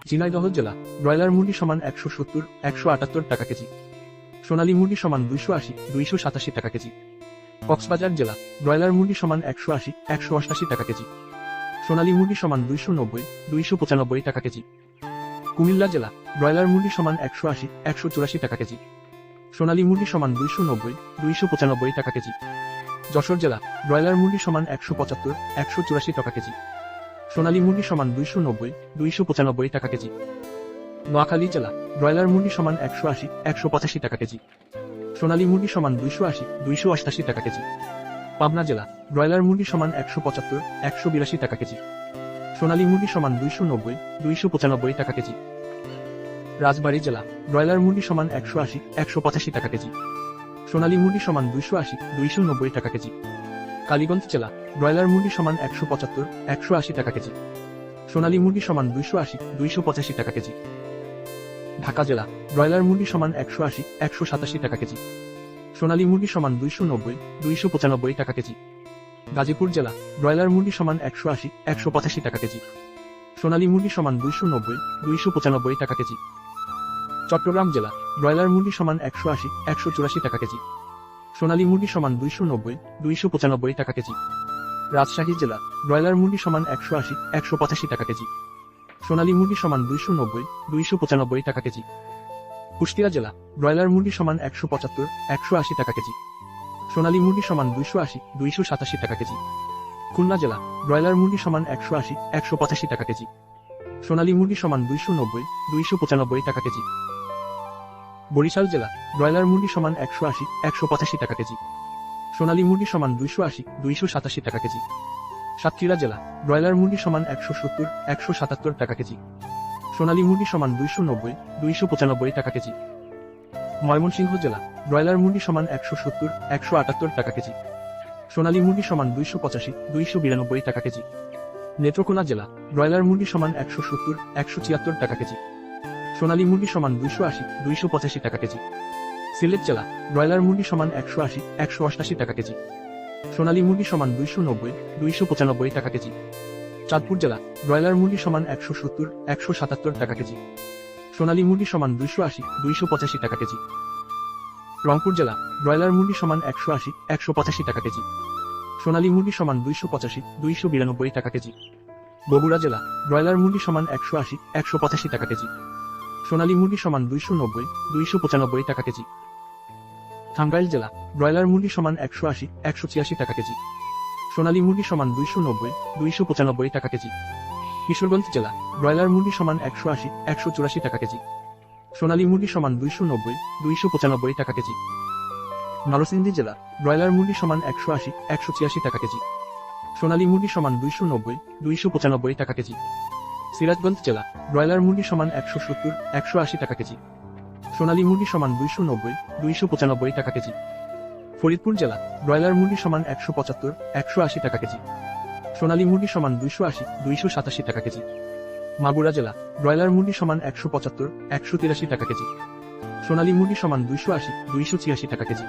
ঝিনাইদহ জেলা ব্রয়লার মুরগি সমান 170, 178 টাকা কেজি। সোনালী মুরগি সমান 280, 287 টাকা কেজি। কক্সবাজার জেলা ব্রয়লার মুরগি সমান 180, 188 টাকা কেজি। সোনালী মুরগি সমান 290, 295 টাকা কেজি। কুমিল্লা জেলা ব্রয়লার মুরগি সমান 180, 184 টাকা কেজি। সোনালী মুরগি সমান 290, 295 টাকা কেজি। যশোর জেলা ব্রয়লার মুরগি সমান 175, 184 টাকা কেজি। সোনালী মুরগি সমান 290, 295 টাকা কেজি। নোয়াখালী জেলা ব্রয়লার মুরগি সমান 180, 185 টাকা কেজি। সোনালী মুরগি সমান 280, 288 টাকা কেজি। পাবনা জেলা ব্রয়লার মুরগি সমান 175, 182 টাকা কেজি। সোনালী মুরগি সমান 290, 295 টাকা কেজি। রাজবাড়ী জেলা ব্রয়লার মুরগি সমান 180, 185 টাকা কেজি। সোনালী মুরগি সমান 280, 290 টাকা কেজি। কালীগঞ্জ জেলা ব্রয়লার মুরগি সমান 175, 180 টাকা কেজি। সোনালী মুরগি সমান 280, 285 টাকা কেজি। ঢাকা জেলা ব্রয়লার মুরগি সমান 180, 187 টাকা কেজি। সোনালী মুরগি সমান 290, 295 টাকা কেজি। গাজীপুর জেলা ব্রয়লার মুরগি সমান 180, 185 টাকা কেজি। সোনালী মুরগি সমান 290, 295 টাকা কেজি। চট্টগ্রাম জেলা ব্রয়লার মুরগি সমান 180, 184 টাকা কেজি। সোনালী মুরগি সমান 290, 295 টাকা কেজি। রাজশাহী জেলা ব্রয়লার মুরগি সমান 180, 185 টাকা কেজি। সোনালী মুরগি সমান 290, 295 টাকা কেজি। কুষ্টিয়া জেলা ব্রয়লার মুরগি সমান 175, 180 টাকা কেজি। সোনালী মুরগি সমান 280, 287 টাকা কেজি। খুলনা জেলা ব্রয়লার মুরগি সমান 180, 185 টাকা কেজি। সোনালী মুরগি সমান 290, 295 টাকা কেজি। বরিশাল জেলা ব্রয়লার মুরগি সমান 180, 185 টাকা কেজি। সোনালী মুরগি সমান 280, 287 টাকা কেজি। সাতক্ষীরা জেলা ব্রয়লার মুরগি সমান 170, 177 টাকা কেজি। সোনালী মুরগি সমান 290, 295 টাকা কেজি। ময়মনসিংহ জেলা ব্রয়লার মুরগি সমান 170, 178 টাকা কেজি। সোনালী মুরগি সমান 285, 292 টাকা কেজি। নেত্রকোনা জেলা ব্রয়লার মুরগি সমান 170, 176 টাকা কেজি। সোনালী মুরগি সমান 280, 285 টাকা কেজি। সিলেট জেলা ব্রয়লার মুরগি সমান 180, 188 টাকা কেজি। সোনালী মুরগি সমান 290, 295 টাকা কেজি। চাঁদপুর জেলা ব্রয়লার মুরগি সমান 170, 177 টাকা কেজি। সোনালী মুরগি সমান 280, 285 টাকা কেজি। রংপুর জেলা ব্রয়লার মুরগি সমান 180, 185 টাকা কেজি। সোনালী মুরগি সমান 285, 292 টাকা কেজি। বগুড়া জেলা ব্রয়লার মুরগি সমান 180, 185 টাকা কেজি। সোনালী মুরগি সমান 290, 295 টাকা কেজি। টাঙ্গাইল জেলা ব্রয়লার মুরগি সমান 180, 186 টাকা কেজি। সোনালী মুরগি সমান 290, 295 টাকা কেজি। কিশোরগঞ্জ জেলা ব্রয়লার মুরগি সমান 180, 184 টাকা কেজি। সোনালী মুরগি সমান 290, 295 টাকা কেজি। নরসিংদী জেলা ব্রয়লার মুরগি সমান 180, 186 টাকা কেজি। সোনালী মুরগি সমান 290, 295 টাকা কেজি। সিরাজগঞ্জ জেলা ব্রয়লার মুরগি সমান 170, 180 টাকা কেজি। সোনালী মুরগি সমান 290, 295 টাকা কেজি। ফরিদপুর জেলা ব্রয়লার মুরগি সমান 175, 180 টাকা কেজি। সোনালী মুরগি সমান 280, 287 টাকা কেজি। মাগুরা জেলা ব্রয়লার মুরগি সমান 175, 183 টাকা কেজি। সোনালী মুরগি সমান 280, 286 টাকা কেজি।